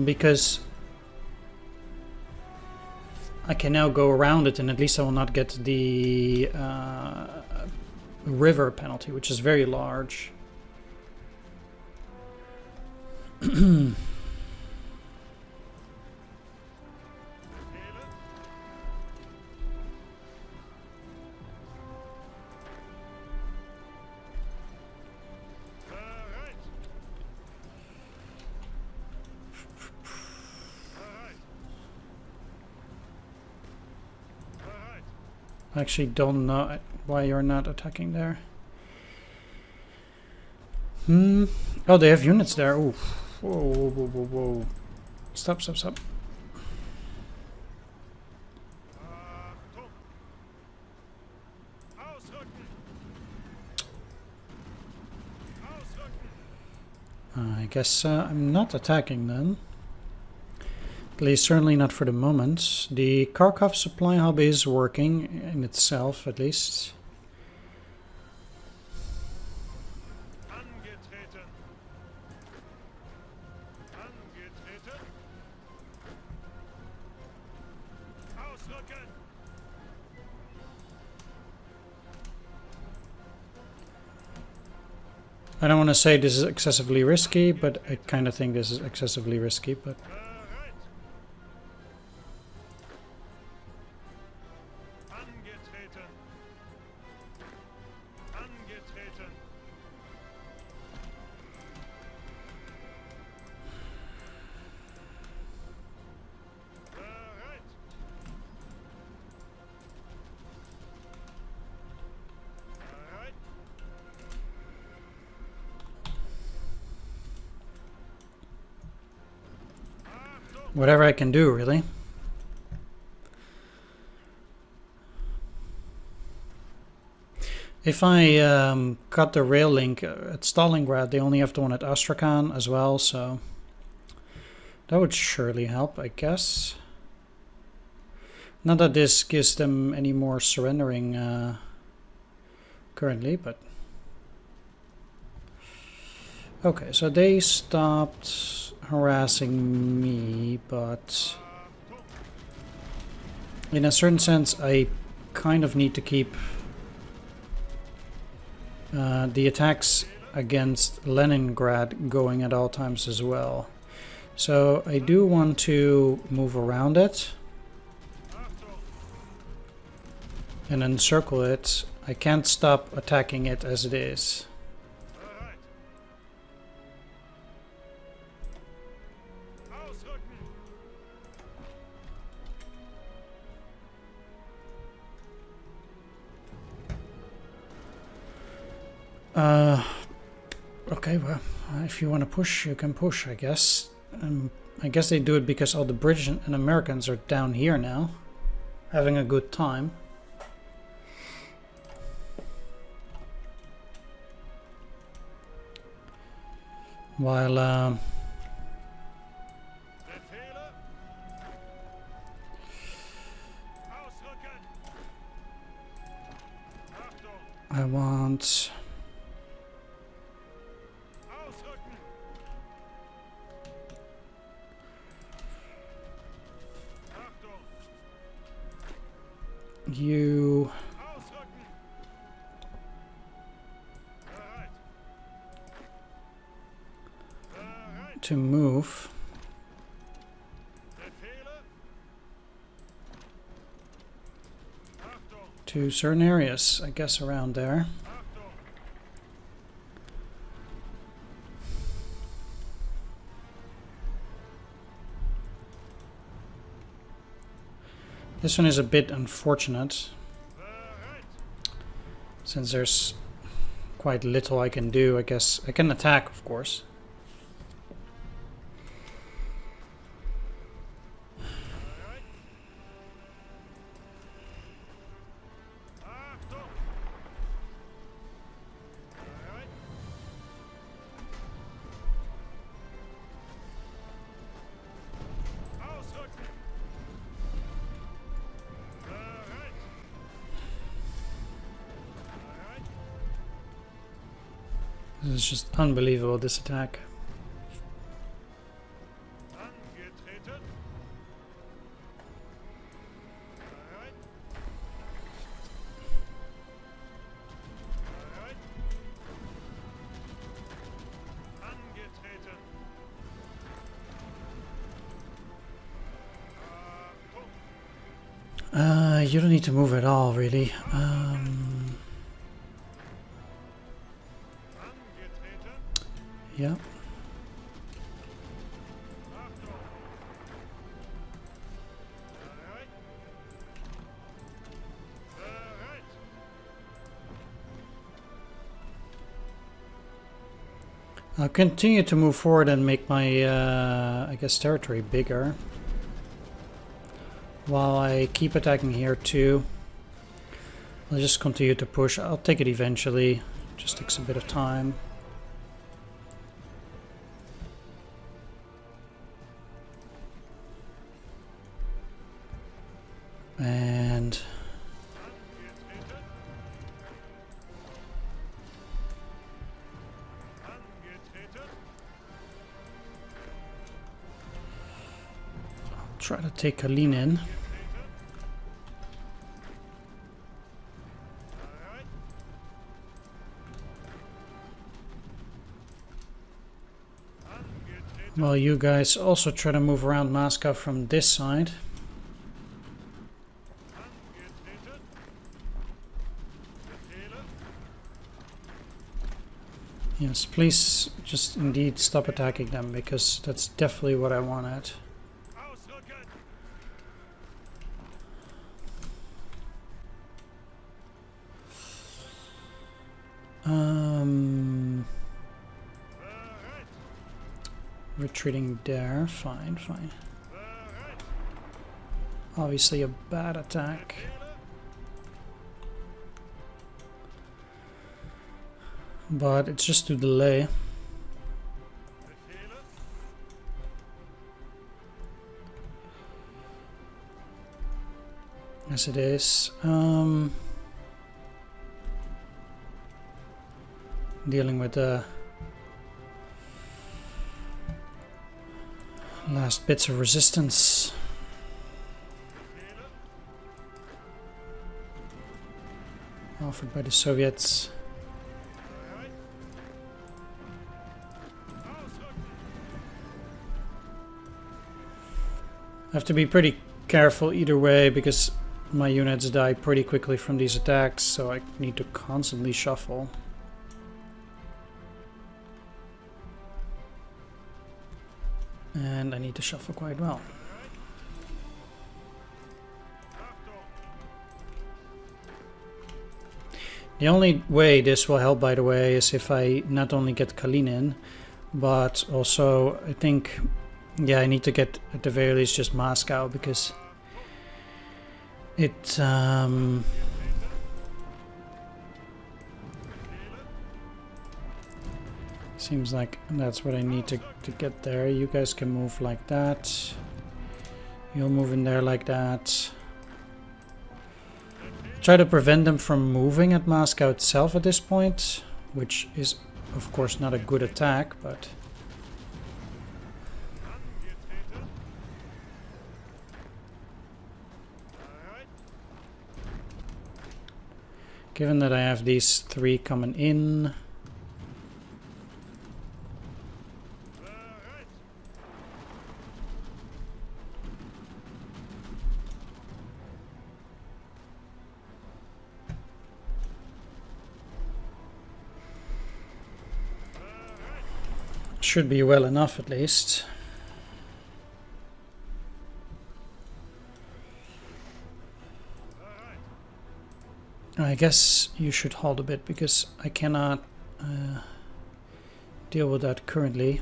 Because I can now go around it, and at least I will not get the river penalty, which is very large. I actually don't know why you're not attacking there. Oh, they have units there. Ooh. Whoa, whoa, whoa, whoa, whoa. Stop, stop, stop. I guess I'm not attacking then. At least certainly not for the moment. The Kharkov supply hub is working in itself, at least. I don't want to say this is excessively risky, but I kind of think this is excessively risky, but... whatever I can do, really. If I cut the rail link at Stalingrad, they only have the one at Astrakhan as well, so that would surely help, I guess. Not that this gives them any more surrendering currently, but... Okay, so they stopped harassing me, but in a certain sense I kind of need to keep the attacks against Leningrad going at all times as well. So I do want to move around it and encircle it. I can't stop attacking it as it is. Okay, well, if you want to push, you can push, I guess. I guess they do it because all the British and Americans are down here now, having a good time. While I want you to move to certain areas, I guess, around there. This one is a bit unfortunate, since there's quite little I can do. I guess I can attack, of course. This is just unbelievable, this attack. You don't need to move at all, really. Yeah. I'll continue to move forward and make my, I guess, territory bigger. While I keep attacking here too. I'll just continue to push. I'll take it eventually. Just takes a bit of time. And I'll try to take a lean in. Well, you guys also try to move around Moscow from this side. Yes, please just indeed stop attacking them, because that's definitely what I wanted. Retreating there, fine. Obviously a bad attack. But it's just to delay. Yes, it is. Dealing with the last bits of resistance. Offered by the Soviets. I have to be pretty careful either way, because my units die pretty quickly from these attacks, so I need to constantly shuffle. And I need to shuffle quite well. The only way this will help, by the way, is if I not only get Kalinin, but also I think, yeah, I need to get at the very least just Moscow, because it seems like that's what I need to get there. You guys can move like that. You'll move in there like that. Try to prevent them from moving at Moscow itself at this point, which is of course not a good attack, but given that I have these three coming in, should be well enough at least. I guess you should hold a bit, because I cannot deal with that currently.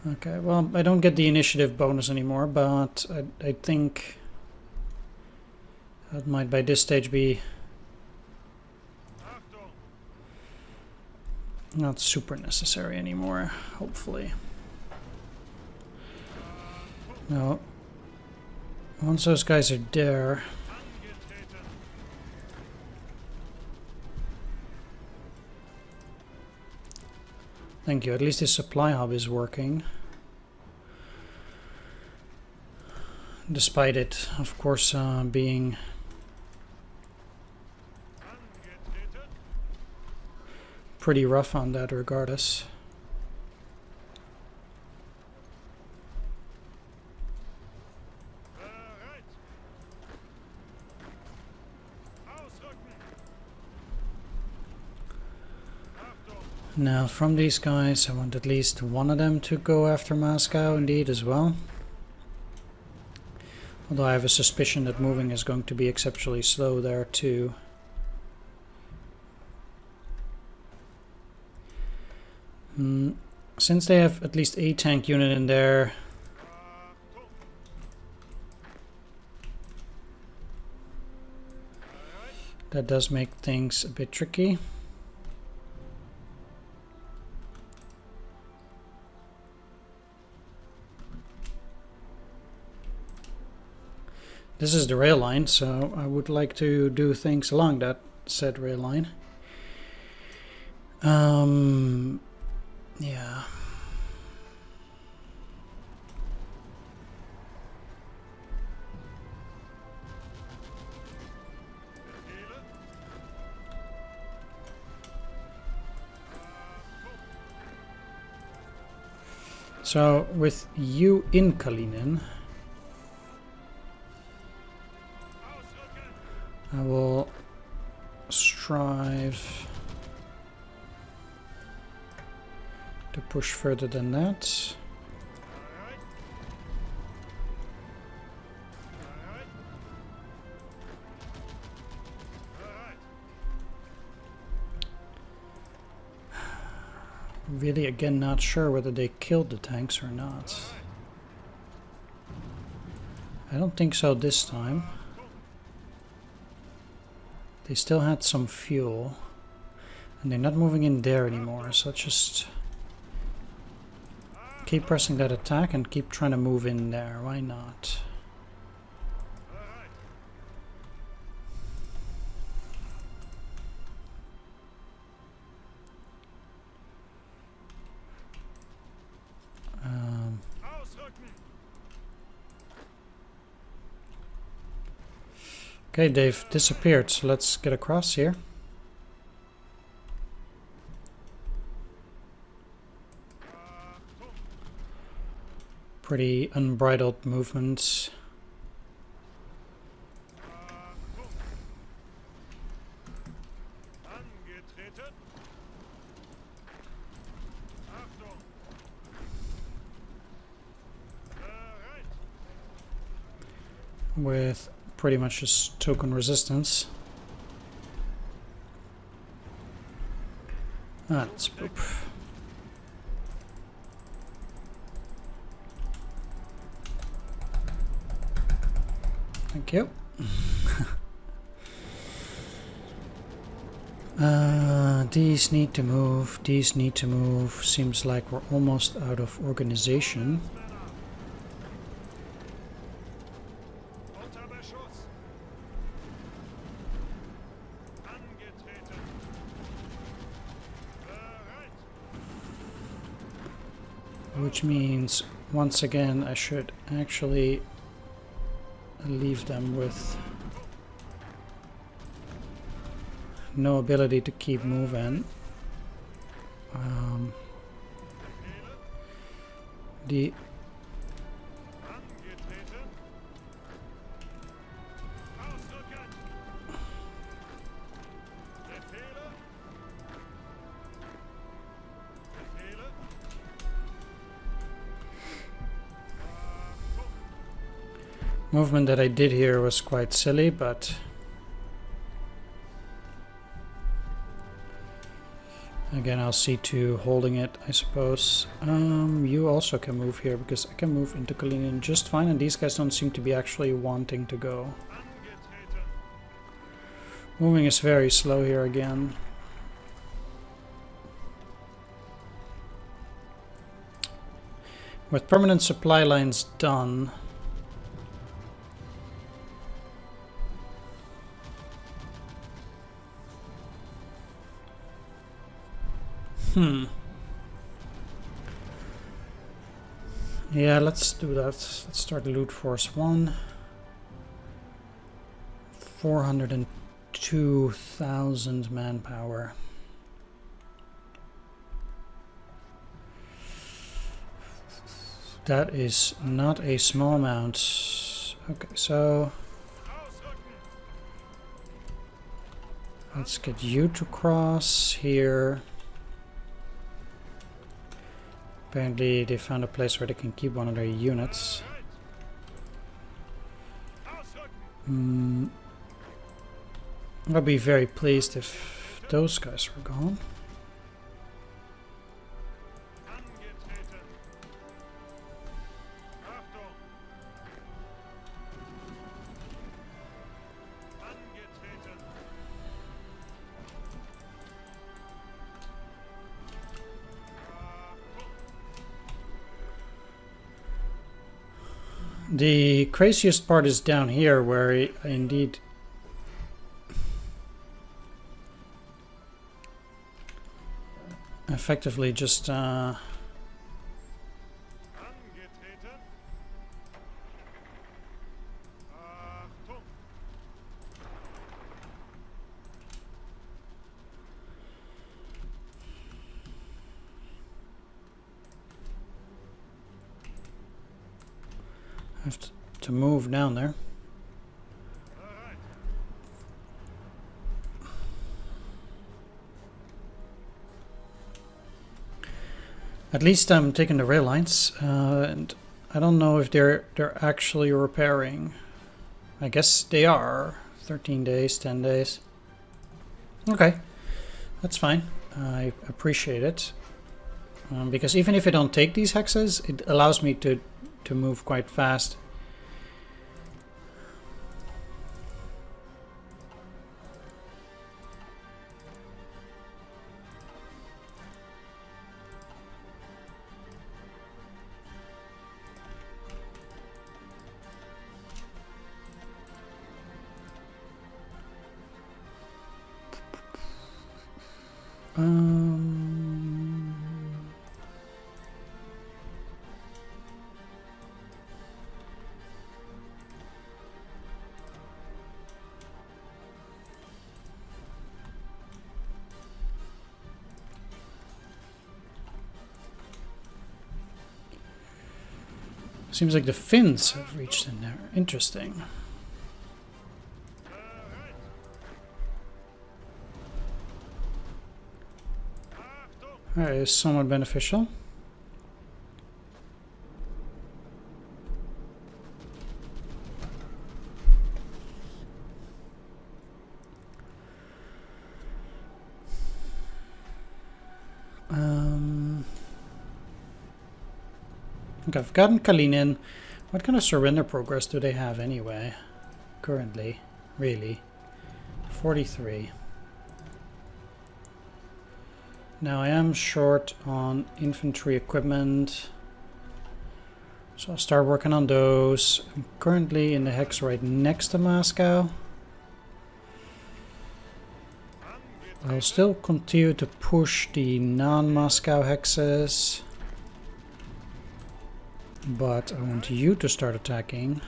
Okay, well, I don't get the initiative bonus anymore, but I think that might by this stage be not super necessary anymore, hopefully. No. Once those guys are there, thank you, at least this supply hub is working. Despite it, of course, being pretty rough on that regardless. Now from these guys I want at least one of them to go after Moscow indeed as well. Although I have a suspicion that moving is going to be exceptionally slow there too. Since they have at least a tank unit in there, that does make things a bit tricky. This is the rail line, so I would like to do things along that said rail line. Yeah. So with you in Kalinin, I will strive to push further than that. Really, again, not sure whether they killed the tanks or not. I don't think so this time. They still had some fuel. And they're not moving in there anymore, so just keep pressing that attack and keep trying to move in there. Why not? Okay, they've disappeared, so let's get across here. Pretty unbridled movements. With pretty much just token resistance. Ah, let's poop. Thank you. These need to move, these need to move. Seems like we're almost out of organization. Which means, once again, I should actually leave them with no ability to keep moving. The movement that I did here was quite silly, but again, I'll see to holding it, I suppose. You also can move here, because I can move into Kalinin just fine, and these guys don't seem to be actually wanting to go. Moving is very slow here again. With permanent supply lines done, yeah, let's do that. Let's start loot force 1. 402,000 manpower. That is not a small amount. Okay, so let's get you to cross here. Apparently they found a place where they can keep one of their units. I'd be very pleased if those guys were gone. The craziest part is down here, where I indeed effectively just have to move down there. At least I'm taking the rail lines, and I don't know if they're actually repairing. I guess they are. 13 days, 10 days. Okay, that's fine. I appreciate it, because even if I don't take these hexes, it allows me to move quite fast. Seems like the Finns have reached in there. Interesting. That is somewhat beneficial. Okay, I've gotten Kalinin. What kind of surrender progress do they have anyway? Currently, really. 43. Now I am short on infantry equipment, so I'll start working on those. I'm currently in the hex right next to Moscow. I'll still continue to push the non-Moscow hexes, but I want you to start attacking.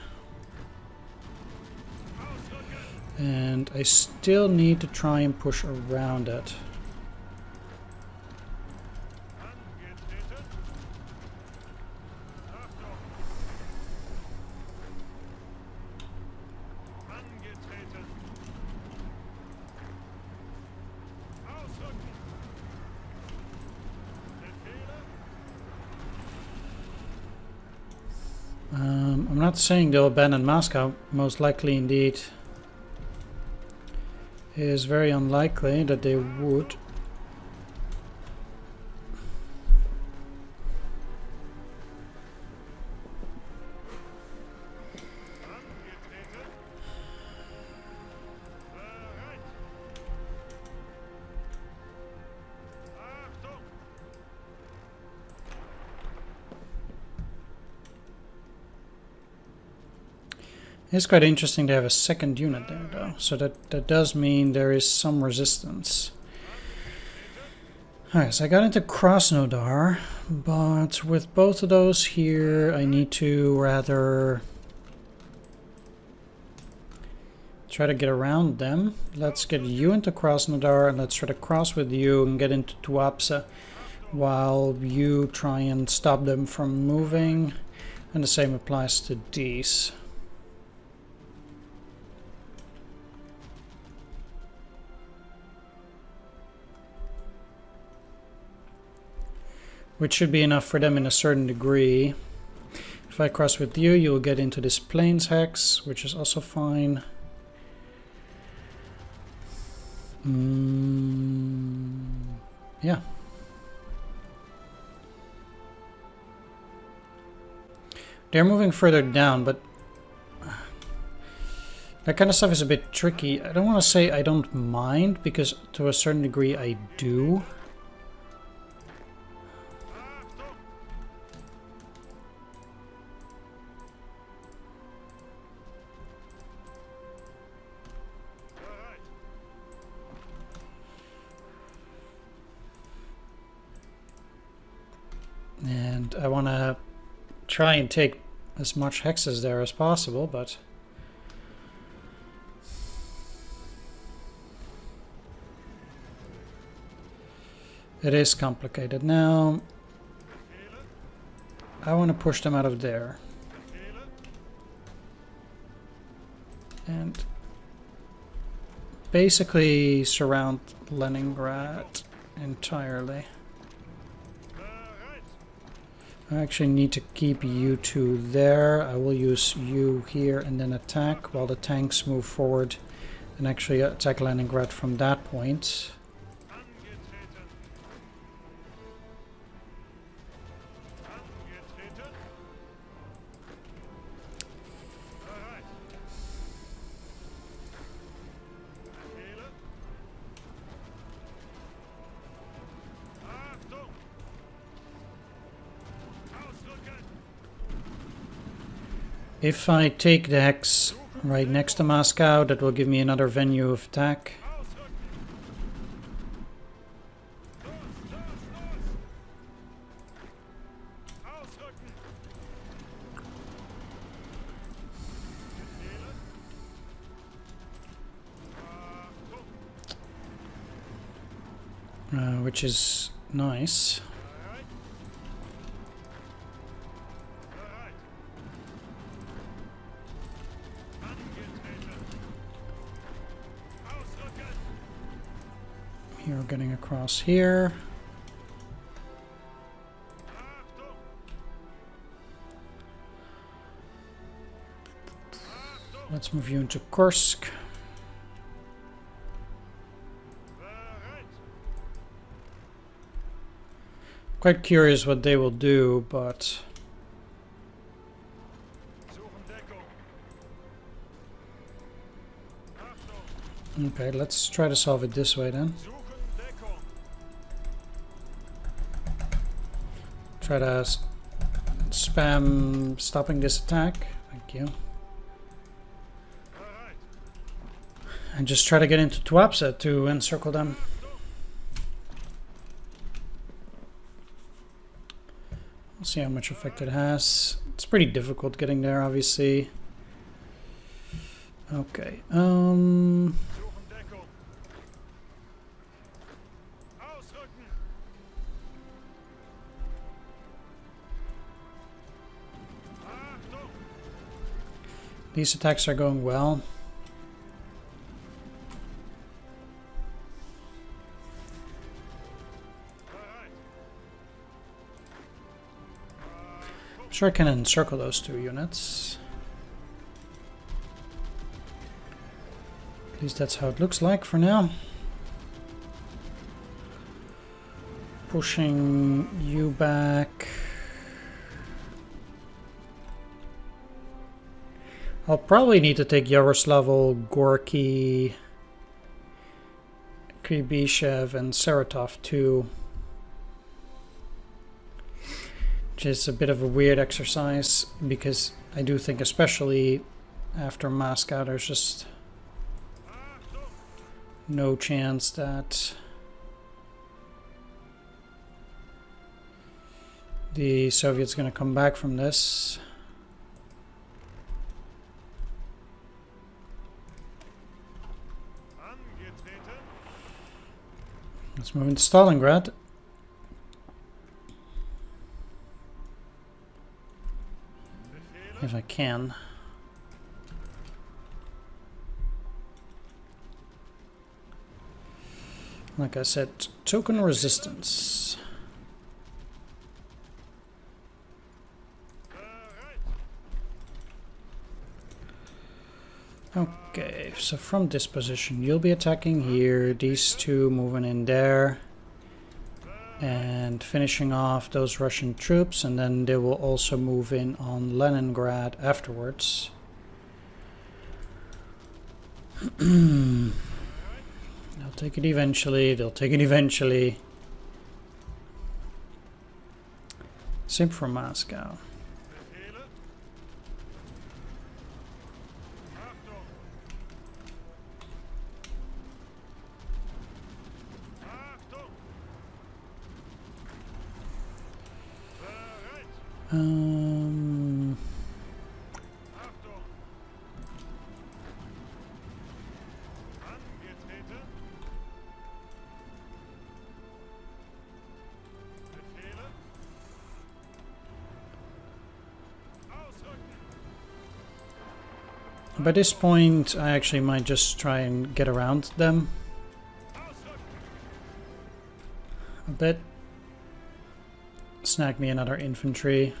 And I still need to try and push around it. I'm not saying they'll abandon Moscow. Most likely indeed. It is very unlikely that they would. It's quite interesting to have a second unit there though, so that does mean there is some resistance. Alright, so I got into Krasnodar, but with both of those here I need to rather try to get around them. Let's get you into Krasnodar and let's try to cross with you and get into Tuapse while you try and stop them from moving, and the same applies to these. which should be enough for them in a certain degree. If I cross with you, you'll get into this plains hex, which is also fine. Yeah. They're moving further down, but that kind of stuff is a bit tricky. I don't want to say I don't mind, because to a certain degree I do. And I want to try and take as much hexes there as possible, but it is complicated. Now I want to push them out of there and basically surround Leningrad entirely. I actually need to keep you two there. I will use you here and then attack while the tanks move forward and actually attack Leningrad from that point. If I take the hex right next to Moscow, that will give me another venue of attack. Which is nice. You're getting across here. Let's move you into Kursk. Quite curious what they will do, but okay, let's try to solve it this way then. Try to spam stopping this attack. Thank you. And just try to get into Tuapse to encircle them. We'll see how much effect it has. It's pretty difficult getting there, obviously. Okay. These attacks are going well. I'm sure I can encircle those two units. At least that's how it looks like for now. Pushing you back. I'll probably need to take Yaroslavl, Gorky, Kribyshev, and Saratov too. Which is a bit of a weird exercise, because I do think especially after Moscow there's just no chance that the Soviets are going to come back from this. Let's move into Stalingrad. If I can. Like I said, token resistance. Okay, so from this position, you'll be attacking here, these two moving in there, and finishing off those Russian troops, and then they will also move in on Leningrad afterwards. They'll take it eventually, they'll take it eventually. Same for Moscow. By this point, I actually might just try and get around them a bit. Snag me another infantry.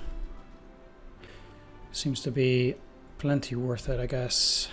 Seems to be plenty worth it, I guess.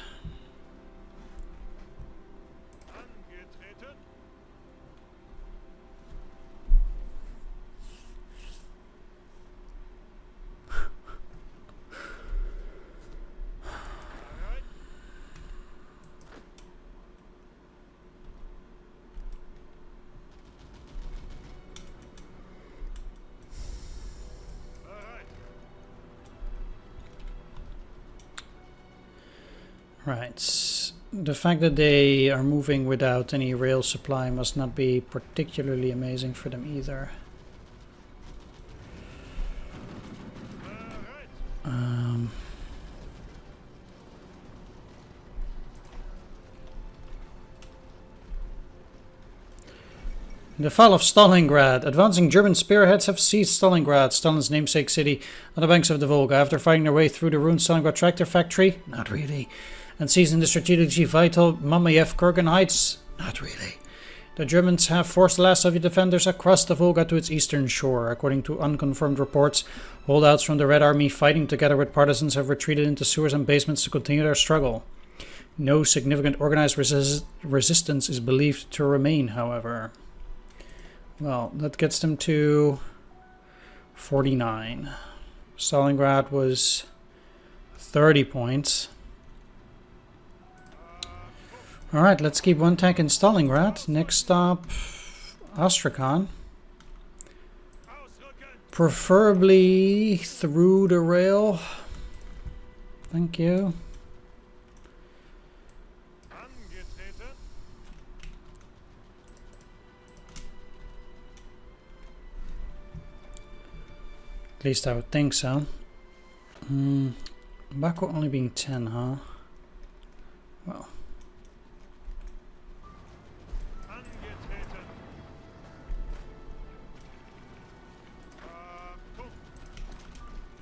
Right. The fact that they are moving without any rail supply must not be particularly amazing for them either. The fall of Stalingrad. Advancing German spearheads have seized Stalingrad, Stalin's namesake city, on the banks of the Volga. After fighting their way through the ruined Stalingrad tractor factory? Not really. And seizing the strategically vital Mamayev-Kurgan Heights? Not really. The Germans have forced the last Soviet defenders across the Volga to its eastern shore. According to unconfirmed reports, holdouts from the Red Army fighting together with partisans have retreated into sewers and basements to continue their struggle. No significant organized resistance is believed to remain, however. Well, that gets them to 49. Stalingrad was 30 points. Alright, let's keep one tank in Stalingrad. Next stop, Astrakhan. Preferably through the rail. Thank you. At least I would think so. Baku only being 10, huh? Well.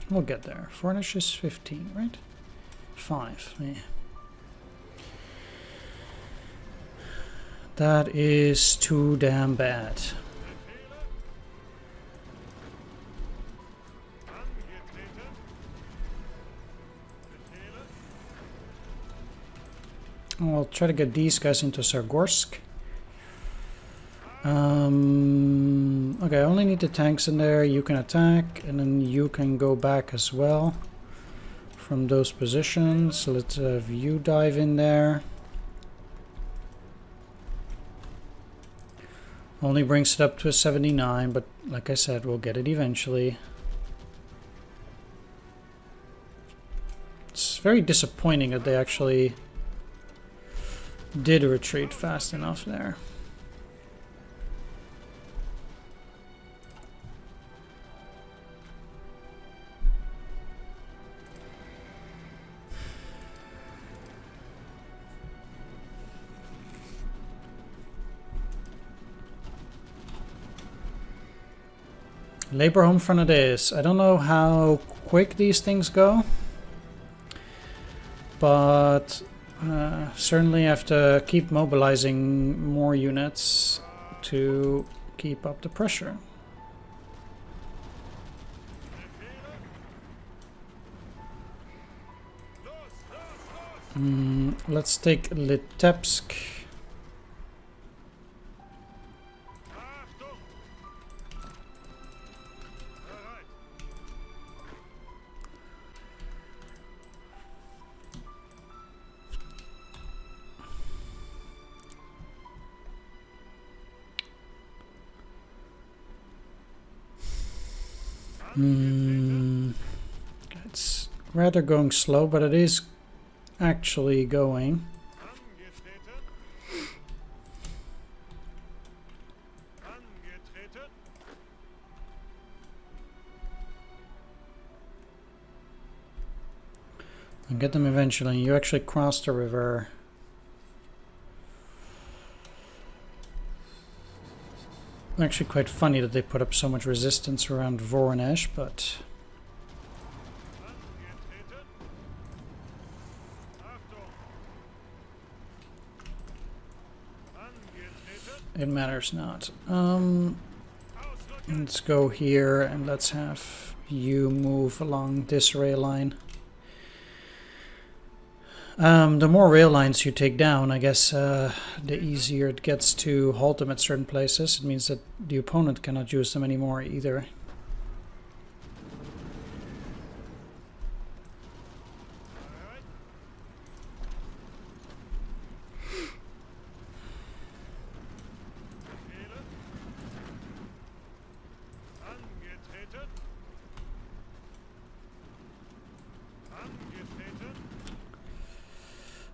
We'll get there. Fornish is 15, right? 5, yeah. That is too damn bad. I'll try to get these guys into Sargorsk. Okay, I only need the tanks in there. You can attack, and then you can go back as well from those positions. So let's have you dive in there. Only brings it up to a 79, but like I said, we'll get it eventually. It's very disappointing that they actually did retreat fast enough there. Labor home front it is. I don't know how quick these things go, but certainly have to keep mobilizing more units to keep up the pressure. Let's take Litebsk. It's rather going slow, but it is actually going. I'll get them eventually. You actually cross the river. Actually quite funny that they put up so much resistance around Voronezh, but it matters not. Let's go here and let's have you move along this rail line. The more rail lines you take down, I guess the easier it gets to halt them at certain places. It means that the opponent cannot use them anymore either.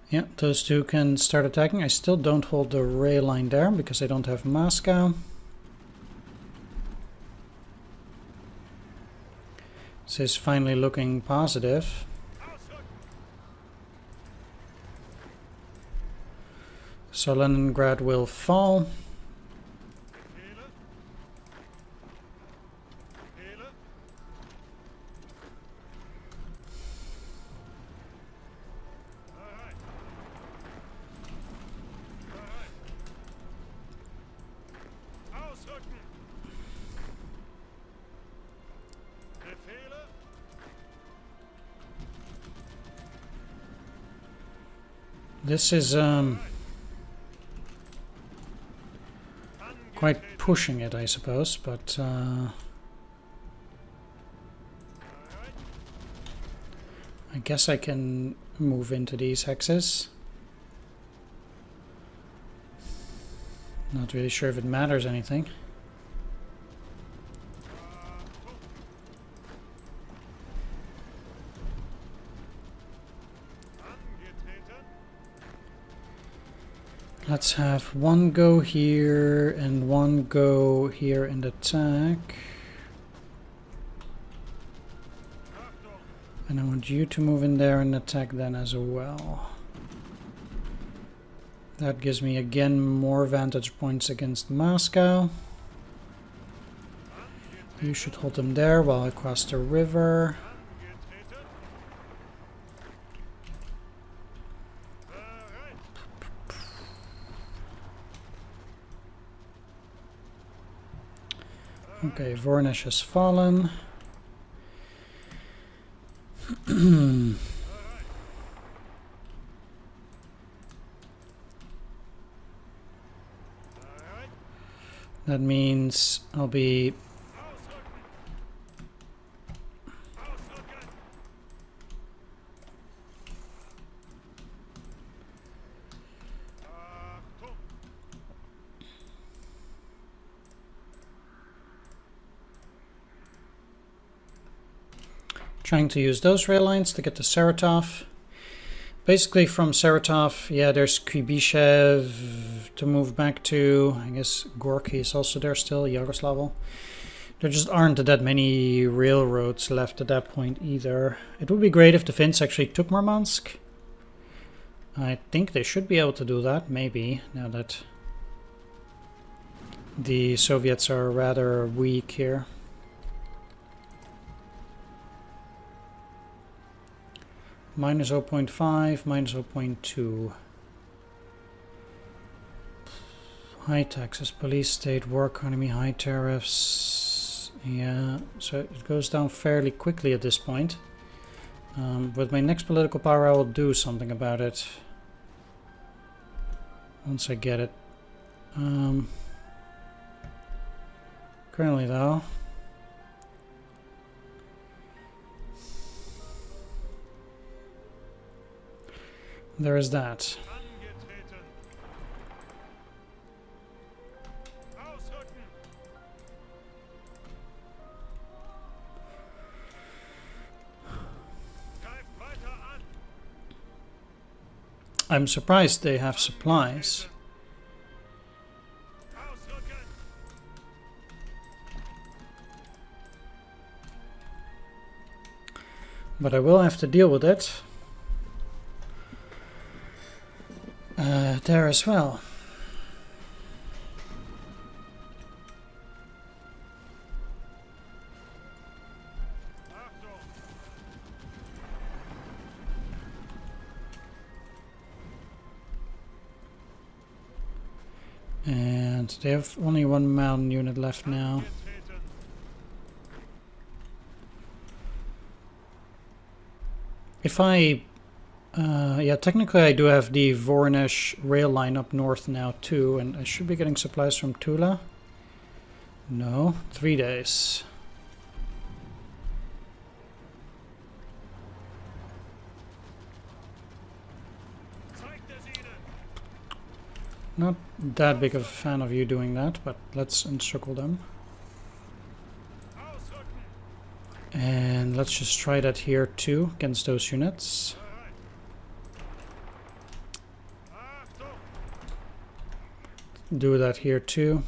Yeah, those two can start attacking. I still don't hold the rail line there because I don't have Moscow. This is finally looking positive. So Stalingrad will fall. This is quite pushing it, I suppose, but I guess I can move into these hexes. Not really sure if it matters anything. Let's have one go here and one go here and attack. And I want you to move in there and attack then as well. That gives me again more vantage points against Moscow. You should hold them there while I cross the river. Okay, Voronezh has fallen. That means I'll be trying to use those rail lines to get to Saratov. Basically from Saratov, yeah, there's Kuibyshev to move back to. I guess Gorky is also there still, Yaroslavl. There just aren't that many railroads left at that point either. It would be great if the Finns actually took Murmansk. I think they should be able to do that, maybe, now that the Soviets are rather weak here. Minus 0.5, minus 0.2. High taxes, police state, war economy, high tariffs. Yeah, so it goes down fairly quickly at this point. With my next political power I will do something about it. Once I get it. Currently though. There is that. I'm surprised they have supplies. But I will have to deal with it. There as well. And they have only one mountain unit left now. If I... yeah, technically I do have the Voronezh rail line up north now too, and I should be getting supplies from Tula. No, 3 days. Not that big of a fan of you doing that, but let's encircle them. And let's just try that here too, against those units. Do that here too.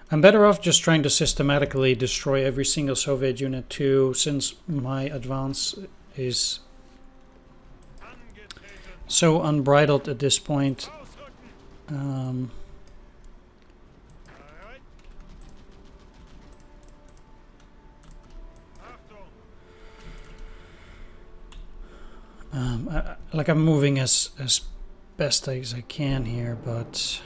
I'm better off just trying to systematically destroy every single Soviet unit too, since my advance is so unbridled at this point. Like I'm moving as best as I can here, but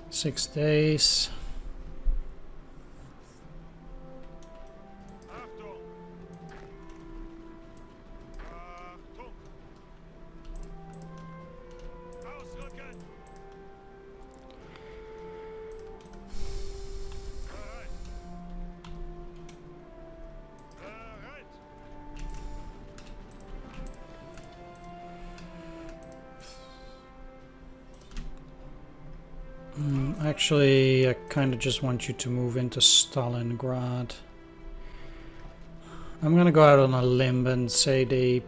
six days. Actually, I kind of just want you to move into Stalingrad. I'm gonna go out on a limb and say they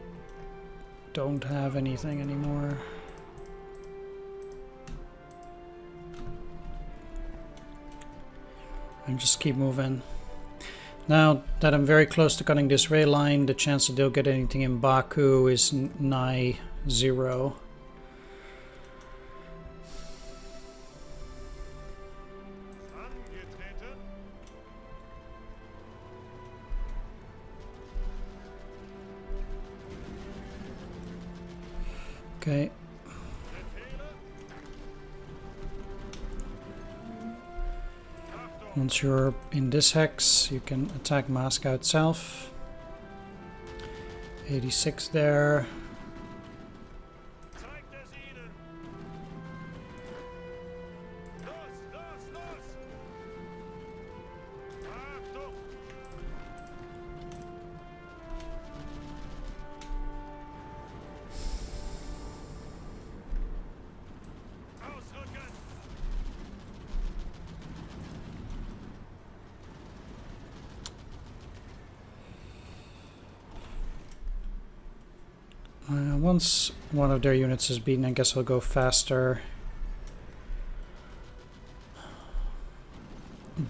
don't have anything anymore. And just keep moving. Now that I'm very close to cutting this rail line, the chance that they'll get anything in Baku is nigh 0. Okay. Once you're in this hex, you can attack Moscow itself. 86 there. Once one of their units is beaten, I guess I'll go faster.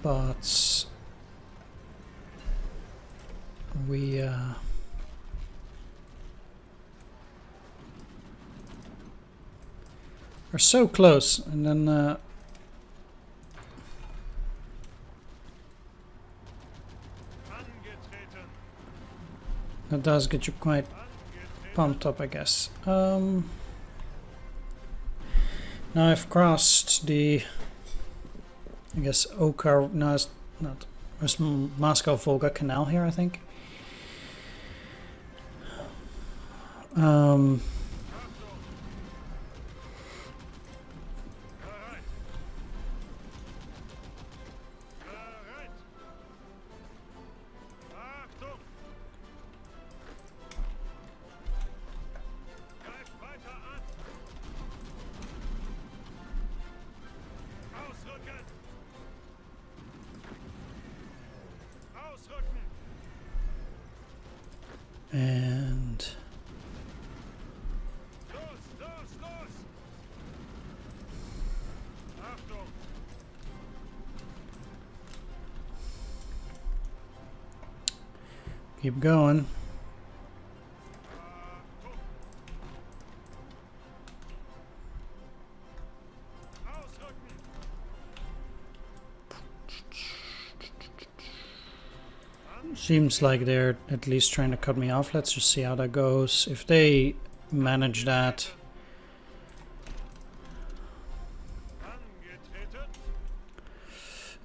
But we are so close, and then That does get you quite pumped up, I guess. Now I've crossed the, I guess, Oka, no, it's not, there's Moscow-Volga Canal here, I think. And keep going. Seems like they're at least trying to cut me off. Let's just see how that goes. If they manage that,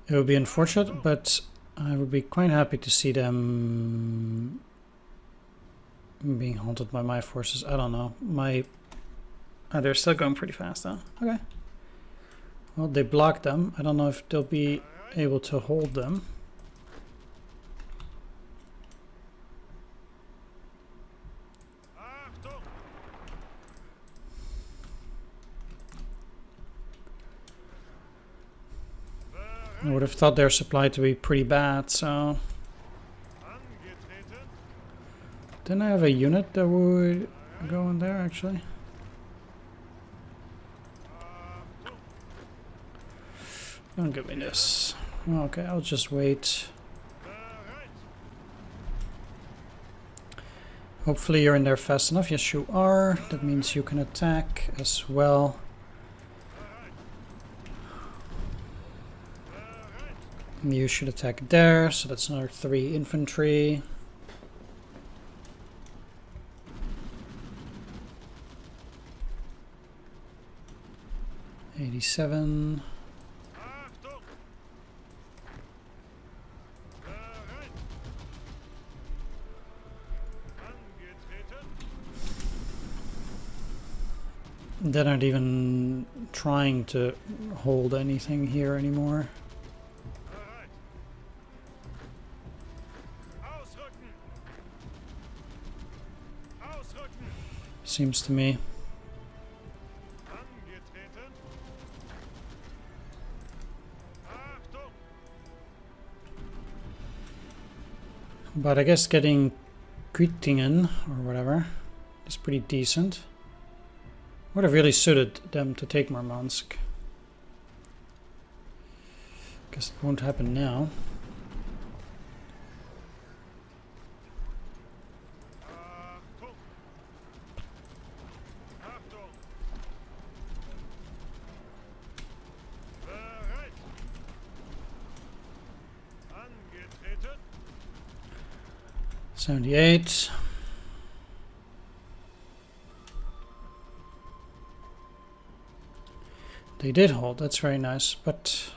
it would be unfortunate, but I would be quite happy to see them being haunted by my forces. I don't know. They're still going pretty fast, though. Okay. Well, they blocked them. I don't know if they'll be able to hold them. I would have thought their supply to be pretty bad, so... Didn't I have a unit that would go in there, actually? Don't give me this. Okay, I'll just wait. Hopefully you're in there fast enough. Yes, you are. That means you can attack as well. You should attack there, so that's another 3 infantry. '87. They're not even trying to hold anything here anymore. Seems to me. But I guess getting Güttingen or whatever is pretty decent. Would have really suited them to take Murmansk. Guess it won't happen now. '78. They did hold, that's very nice, but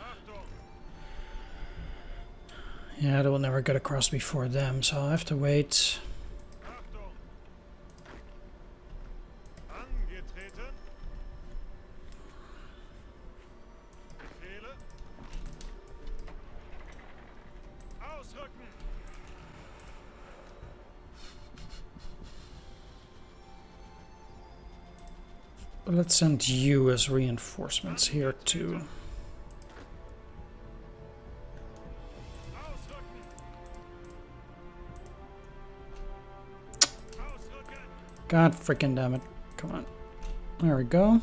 yeah, they will never get across before them, so I'll have to wait. Let's send you as reinforcements here too. God freaking damn it. Come on. There we go.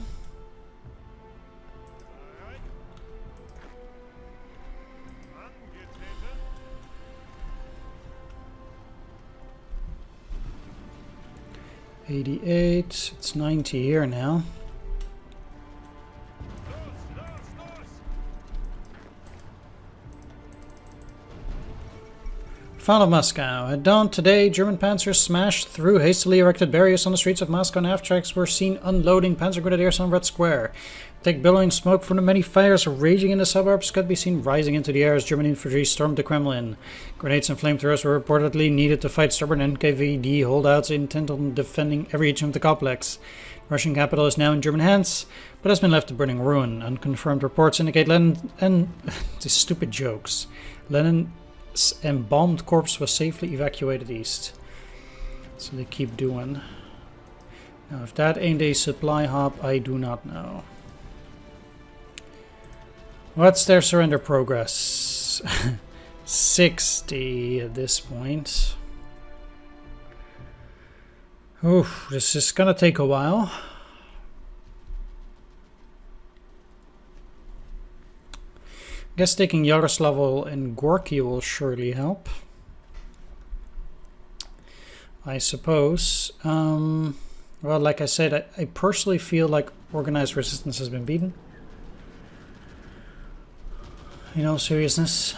'88. It's 90 here now. Fall of Moscow. At dawn today, German panzers smashed through hastily erected barriers on the streets of Moscow, and aftracks were seen unloading panzer grenadiers on Red Square. Thick billowing smoke from the many fires raging in the suburbs could be seen rising into the air as German infantry stormed the Kremlin. Grenades and flamethrowers were reportedly needed to fight stubborn NKVD holdouts intent on defending every inch of the complex. The Russian capital is now in German hands, but has been left to burning ruin. Unconfirmed reports indicate Lenin and these stupid jokes. Lenin's embalmed corpse was safely evacuated east. So they keep doing. Now, if that ain't a supply hop, I do not know. What's their surrender progress? 60 at this point. Oof, this is gonna take a while. Guess taking Yaroslavl and Gorky will surely help. I suppose. Well, like I said, I personally feel like organized resistance has been beaten. In all seriousness.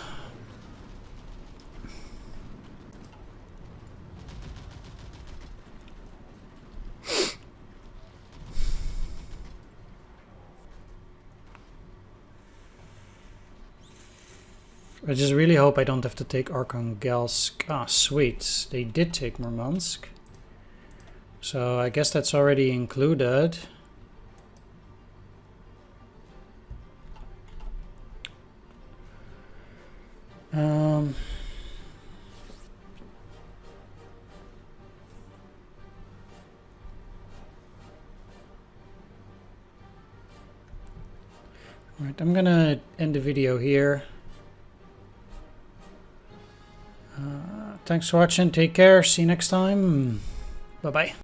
I just really hope I don't have to take Arkhangelsk. Ah, sweet. They did take Murmansk. So I guess that's already included. Right, I'm gonna end the video here. Thanks for watching. Take care. See you next time. Bye-bye.